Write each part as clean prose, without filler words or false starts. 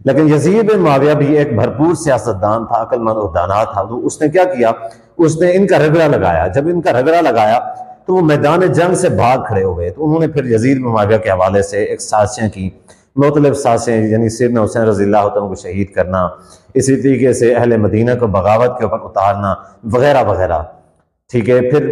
لیکن یزید بن معاویہ بھی ایک بھرپور سیاستدان تھا، عقل مند اور دانا تھا. تو اس نے کیا کیا، اس نے ان کا رگڑا لگایا. جب ان کا رگڑا لگایا تو وہ میدان جنگ سے بھاگ کھڑے ہوئے. تو انہوں نے پھر یزید بن معاویہ کے حوالے سے ایک سازشیں کی، مختلف سازشیں، یعنی سیدنا حسین رضی اللہ عنہ کو شہید کرنا، اسی طریقے سے اہل مدینہ کو بغاوت کے اوپر اتارنا وغیرہ وغیرہ. ٹھیک ہے، پھر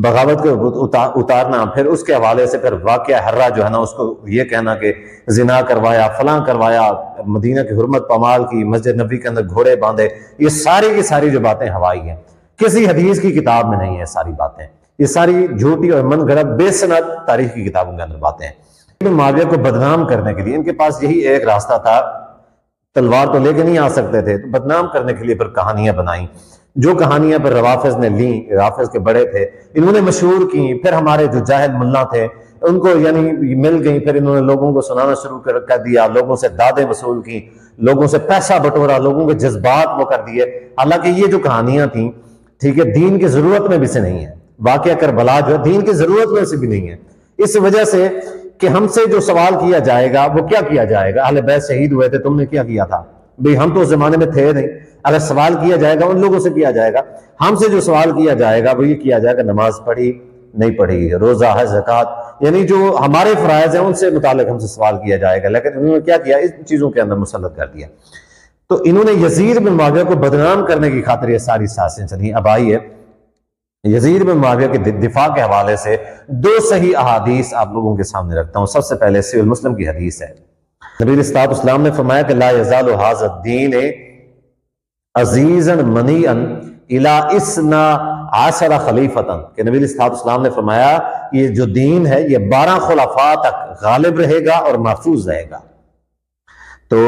بغاوت کو اتارنا، پھر اس کے حوالے سے پھر واقعہ حرہ جو ہے نا، اس کو یہ کہنا کہ زنا کروایا، فلاں کروایا، مدینہ کی حرمت پامال کی، مسجد نبی کے اندر گھوڑے باندھے. یہ ساری کی ساری جو باتیں ہوائی ہیں، کسی حدیث کی کتاب میں نہیں ہے ساری باتیں. یہ ساری جھوٹی اور من گھڑت بے سند تاریخ کی کتابوں کے اندر باتیں ہیں. ابن معاویہ کو بدنام کرنے کے لیے ان کے پاس یہی ایک راستہ تھا. تلوار تو لے کے نہیں آ سکتے تھے، تو بدنام کرنے کے لیے پھر کہانیاں بنائیں. جو کہانیاں پھر روافظ نے لیں، روافظ کے بڑے تھے، انہوں نے مشہور کی. پھر ہمارے جو جاہل ملا تھے ان کو یعنی مل گئیں، پھر انہوں نے لوگوں کو سنانا شروع کر دیا، لوگوں سے دادیں وصول کی، لوگوں سے پیسہ بٹورا، لوگوں کے جذبات وہ کر دیے. حالانکہ یہ جو کہانیاں تھیں، ٹھیک ہے، دین کی ضرورت میں بھی سے نہیں ہے. واقعہ کربلا جو دین کی ضرورت میں سے بھی نہیں ہے، اس وجہ سے کہ ہم سے جو سوال کیا جائے گا وہ کیا کیا جائے گا، اہل بیت شہید ہوئے تھے، تم نے کیا کیا تھا؟ بھئی ہم تو اس زمانے میں تھے نہیں. اگر سوال کیا جائے گا ان لوگوں سے کیا جائے گا. ہم سے جو سوال کیا جائے گا وہ یہ کیا جائے گا، نماز پڑھی نہیں پڑھی، روزہ، حج، زکوٰۃ، یعنی جو ہمارے فرائض ہیں ان سے متعلق ہم سے سوال کیا جائے گا. لیکن انہوں نے کیا کیا، اس چیزوں کے اندر مسلط کر دیا. تو انہوں نے یزید بن معاویہ کو بدنام کرنے کی خاطر یہ ساری سازشیں چلیں. اب آئیے یزید بن معاویہ کے دفاع کے حوالے سے دو صحیح احادیث آپ لوگوں کے سامنے رکھتا ہوں. سب سے پہلے صحیح مسلم کی حدیث ہے. نبی علیہ الصلوۃ والسلام نے فرمایا کہ لا یزال ھذا الدین عزیزا منیعا الی 12 خلیفۃ، کہ نبی علیہ الصلوۃ والسلام نے فرمایا یہ جو دین ہے یہ 12 خلفاء تک غالب رہے گا اور محفوظ رہے گا. تو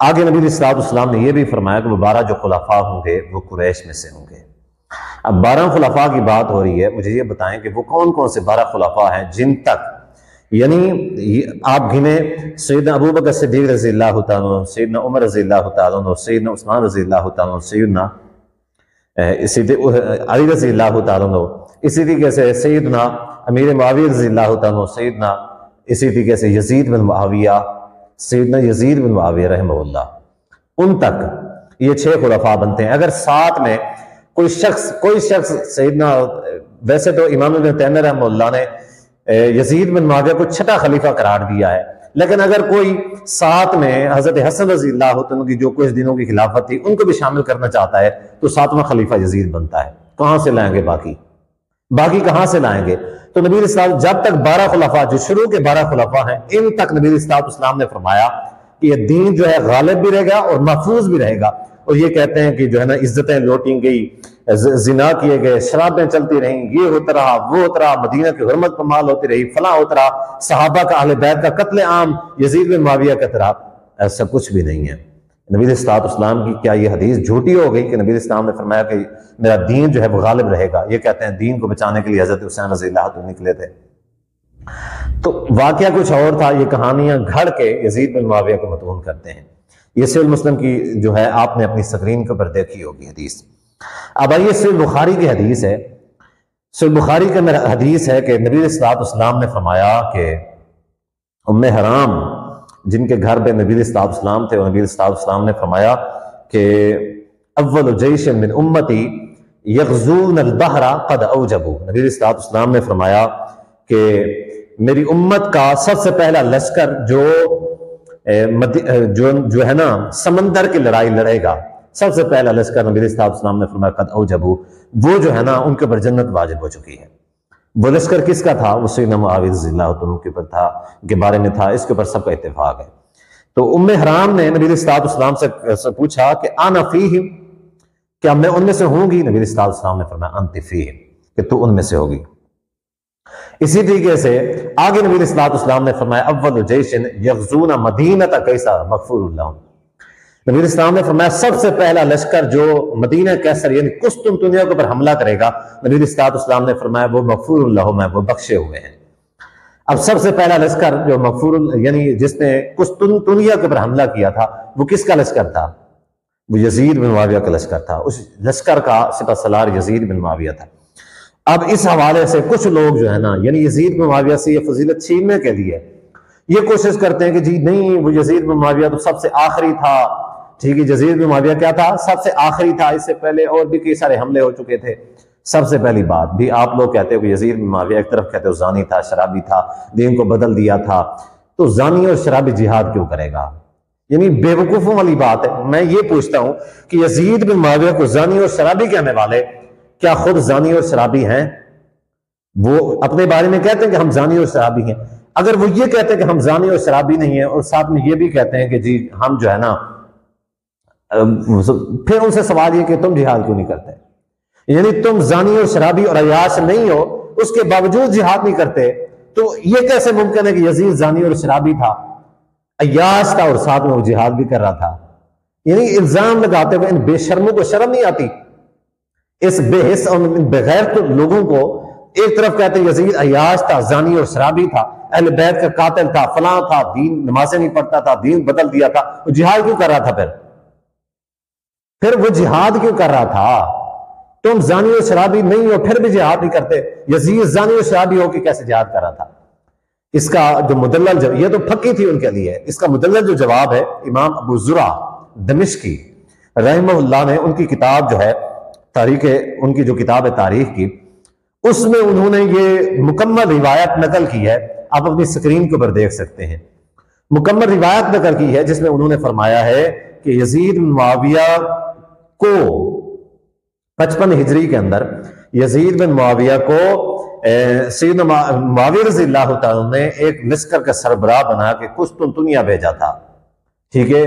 آگے نبی علیہ الصلوۃ والسلام نے یہ بھی فرمایا کہ وہ 12 جو خلفاء ہوں گے وہ قریش میں سے ہوں گے. اب 12 خلفاء کی بات ہو رہی ہے، مجھے یہ بتائیں کہ وہ کون کون سے 12 خلفاء ہیں جن تک، یعنی آپ گنیں، سیدنا ابو بکر صدیق رضی اللہ تعالیٰ عنہ، سیدنا عمر رضی اللہ تعالیٰ عنہ، سیدنا عثمان رضی اللہ تعالیٰ عنہ، سیدنا علی رضی اللہ تعالیٰ عنہ، اسی طریقے سے سیدنا امیر معاویہ رضی اللہ تعالیٰ عنہ، سیدنا اسی طریقے سے یزید بن معاویہ، سیدنا یزید بن معاویہ رحمہ اللہ، ان تک یہ 6 خلفاء بنتے ہیں. اگر ساتھ میں کوئی شخص سیدنا، ویسے تو امام ابن تیمیہ رحمہ اللہ نے یزید بن معاویہ کو 6واں خلیفہ قرار دیا ہے، لیکن اگر کوئی ساتھ میں حضرت حسن رضی اللہ عنہ کی جو کچھ دنوں کی خلافت تھی ان کو بھی شامل کرنا چاہتا ہے تو 7واں خلیفہ یزید بنتا ہے. کہاں سے لائیں گے باقی کہاں سے لائیں گے؟ تو نبی علیہ السلام جب تک 12 خلفاء جو شروع کے 12 خلفاء ہیں ان تک نبی علیہ السلام نے فرمایا کہ یہ دین جو ہے غالب بھی رہے گا اور محفوظ بھی رہے گا. اور یہ کہتے ہیں کہ جو ہے نا عزتیں لوٹیں گئی، زنا کیے گئے، شرابیں چلتی رہیں، یہ ہوتا رہا، وہ ہوتا رہا، مدینہ کی حرمت پامال ہوتی رہی، فلاں ہوتا رہا، صحابہ کا، اہل بیت کا قتل عام یزید بن معاویہ کا طرح. ایسا کچھ بھی نہیں ہے. نبی علیہ الصلوۃ والسلام کی کیا یہ حدیث جھوٹی ہو گئی کہ نبی علیہ السلام نے فرمایا کہ میرا دین جو ہے وہ غالب رہے گا؟ یہ کہتے ہیں دین کو بچانے کے لیے حضرت حسین رضی اللہ عنہ نکلے تھے. تو واقعہ کچھ اور تھا. یہ کہانیاں گھڑ کے یزید بن معاویہ کو مدعون کرتے ہیں. یہ صحیح مسلم کی جو ہے آپ نے اپنی اسکرین کے اوپر دیکھی ہوگی حدیث. اب آئیے صحیح بخاری کی حدیث ہے. صحیح بخاری کا میرا حدیث ہے کہ نبی علیہ الصلوۃ والسلام نے فرمایا کہ ام حرام جن کے گھر پہ نبی علیہ الصلوۃ والسلام تھے، اور نبی علیہ الصلوۃ والسلام نے فرمایا کہ اول جیش من امتی یغزون البحر قد اوجبوا. نبی علیہ الصلوۃ والسلام نے فرمایا کہ میری امت کا سب سے پہلا لشکر جو ہے نا سمندر کی لڑائی لڑے گا، سب سے پہلا لشکر نبی علیہ الصلوۃ والسلام نے فرمایا قد اوجبوا، وہ جو ہے نا ان کے اوپر جنت واجب ہو چکی ہے. وہ لشکر کس کا تھا؟ وہ سیدنا معاویہ رضی اللہ عنہ کے اوپر تھا، کے بارے میں تھا. اس کے اوپر سب کا اتفاق ہے. تو ام حرام نے نبی علیہ الصلوۃ والسلام سے پوچھا کہ انا فیہم، کیا میں ان میں سے ہوں گی؟ نبی علیہ الصلوۃ والسلام نے فرمایا انت فیہم، کہ تو ان میں سے ہوگی. اسی طریقے سے آگے نبی علیہ الصلوۃ والسلام نے فرمایا اول جیش یغزون مدینہ کیسر مغفور اللہ. نبی علیہ السلام نے فرمایا سب سے پہلا لشکر جو مدینہ کیسر یعنی قسطنطنیہ کے اوپر حملہ کرے گا، نبی علیہ الصلوۃ والسلام نے فرمایا وہ مغفور اللہ میں، وہ بخشے ہوئے ہیں. اب سب سے پہلا لشکر جو مغفور یعنی جس نے قسطنطنیہ کے اوپر حملہ کیا تھا وہ کس کا لشکر تھا؟ وہ یزید بن معاویہ کا لشکر تھا. اس لشکر کا سپہ سالار یزید بن معاویہ تھا. اب اس حوالے سے کچھ لوگ جو ہے نا یعنی یزید بن معاویہ سے یہ فضیلت چھیننے کے لیے یہ کوشش کرتے ہیں کہ جی نہیں وہ یزید بن معاویہ تو سب سے آخری تھا، ٹھیک ہے، یزید بن معاویہ کیا تھا؟ سب سے آخری تھا، اس سے پہلے اور بھی کئی سارے حملے ہو چکے تھے۔ سب سے پہلی بات بھی آپ لوگ کہتے ہو کہ یزید بن معاویہ ایک طرف کہتے ہو زانی تھا، شرابی تھا، دین کو بدل دیا تھا، تو زانی اور شرابی جہاد کیوں کرے گا؟ یعنی بے وقوفوں والی بات ہے۔ میں یہ پوچھتا ہوں کہ یزید بن معاویہ کو زانی اور شرابی کہنے والے کیا خود زانی اور شرابی ہیں؟ وہ اپنے بارے میں کہتے ہیں کہ ہم زانی اور شرابی ہیں۔ اگر وہ یہ کہتے ہیں کہ ہم زانی اور شرابی نہیں ہیں اور ساتھ میں یہ بھی کہتے ہیں کہ جی ہم جو ہے نا، پھر ان سے سوال یہ کہ تم جہاد کیوں نہیں کرتے؟ یعنی تم زانی اور شرابی اور عیاش نہیں ہو، اس کے باوجود جہاد نہیں کرتے، تو یہ کیسے ممکن ہے کہ یزید زانی اور شرابی تھا، عیاش تھا اور ساتھ میں وہ جہاد بھی کر رہا تھا؟ یعنی الزام لگاتے ہوئے ان بے شرموں کو شرم نہیں آتی؟ اس بے حس اور بغیر لوگوں کو ایک طرف کہتے ہیں یزید عیاش تھا، زانی اور شرابی تھا، اہل بیت کا قاتل تھا، فلاں تھا، دین نمازیں نہیں پڑھتا تھا، دین بدل دیا تھا، وہ جہاد کیوں کر رہا تھا؟ پھر وہ جہاد کیوں کر رہا تھا؟ تم زانی اور شرابی نہیں ہو پھر بھی جہاد نہیں کرتے، یزید زانی اور شرابی ہو کے کیسے جہاد کر رہا تھا؟ اس کا جو مدلل جواب، یہ تو پھکی تھی ان کے لیے، اس کا مدلل جو جواب ہے امام ابو زرع دمشقی رحمہ اللہ نے، ان کی کتاب جو ہے تاریخ، ان کی جو کتاب ہے تاریخ کی، اس میں انہوں نے یہ مکمل روایت نقل کی ہے، آپ اپنی سکرین کے اوپر دیکھ سکتے ہیں، مکمل روایت نقل کی ہے جس میں انہوں نے فرمایا ہے کہ یزید بن معاویہ کو 55 ہجری کے اندر یزید بن معاویہ کو سیدنا معاویہ رضی اللہ تعالیٰ نے ایک لشکر کا سربراہ بنا کے قسطنطنیہ بھیجا تھا، ٹھیک ہے،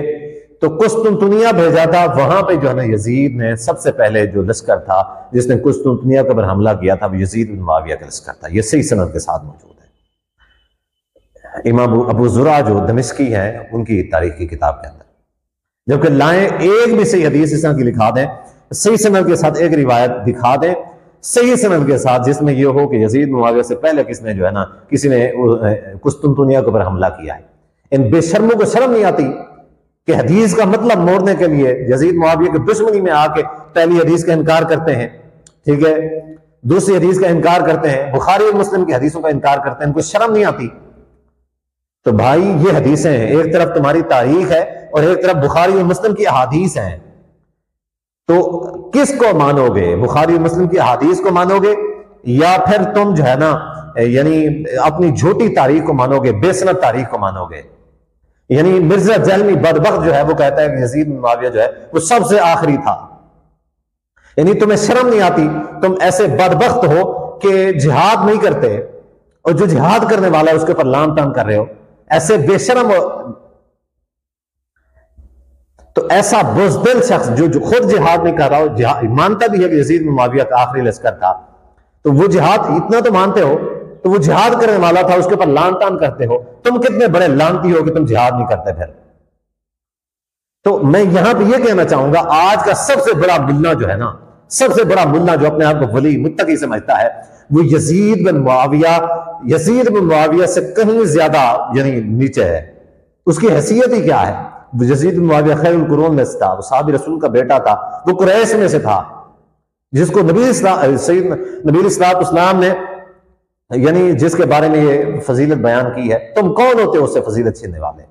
تو قسطنطنیہ بھیجا تھا، وہاں پہ جو ہے نا یزید نے سب سے پہلے جو لشکر تھا جس نے قسطنطنیہ کے اوپر حملہ کیا تھا وہ یزید بن معاویہ کا لشکر تھا۔ یہ صحیح سند کے ساتھ موجود ہے، امام ابو زرع جو دمشقی ہیں ان کی تاریخ کی کتاب کے اندر، جبکہ لائیں ایک بھی صحیح حدیث اس طرح کی لکھا دیں، صحیح سند کے ساتھ ایک روایت دکھا دیں صحیح سند کے ساتھ جس میں یہ ہو کہ یزید معاویہ سے پہلے کس نے جو ہے نا کسی نے قسطنطنیہ کے اوپر حملہ کیا ہے۔ ان بے شرموں کو شرم نہیں آتی کہ حدیث کا مطلب موڑنے کے لیے یزید معاویہ کی دشمنی میں آ کے پہلی حدیث کا انکار کرتے ہیں، ٹھیک ہے، دوسری حدیث کا انکار کرتے ہیں، بخاری اور مسلم کی حدیثوں کا انکار کرتے ہیں، ان کو شرم نہیں آتی؟ تو بھائی یہ حدیثیں ہیں، ایک طرف تمہاری تاریخ ہے اور ایک طرف بخاری اور مسلم کی احادیث ہیں، تو کس کو مانو گے؟ بخاری اور مسلم کی احادیث کو مانو گے یا پھر تم جو ہے نا یعنی اپنی جھوٹی تاریخ کو مانو گے، بے سند تاریخ کو مانو گے؟ یعنی مرزا جہلمی بدبخت جو ہے وہ کہتا ہے کہ یزید بن معاویہ جو ہے وہ سب سے آخری تھا، یعنی تمہیں شرم نہیں آتی؟ تم ایسے بدبخت ہو کہ جہاد نہیں کرتے اور جو جہاد کرنے والا ہے اس کے اوپر لام تان کر رہے ہو، ایسے بے شرم ہو۔ تو ایسا بزدل شخص جو خود جہاد نہیں کر رہا ہو، مانتا بھی ہے کہ یزید بن معاویہ کا آخری لشکر تھا، تو وہ جہاد اتنا تو مانتے ہو، تو وہ جہاد کرنے والا تھا، اس کے اوپر لان تان کرتے ہو، تم کتنے بڑے لانتی ہو کہ تم جہاد نہیں کرتے پھر؟ تو میں یہاں پہ یہ کہنا چاہوں گا، آج کا سب سے بڑا ملا جو ہے نا، سب سے بڑا ملا جو اپنے آپ کو ولی متقی سمجھتا ہے، وہ یزید بن معاویہ سے کہیں زیادہ یعنی نیچے ہے۔ اس کی حیثیت ہی کیا ہے؟ یزید بن معاویہ خیر القرون میں سے تھا، وہ صحابی رسول کا بیٹا تھا، وہ قریش میں سے تھا، جس کو نبی اسلام نے یعنی جس کے بارے میں یہ فضیلت بیان کی ہے۔ تم کون ہوتے ہو اس سے فضیلت چھیننے والے؟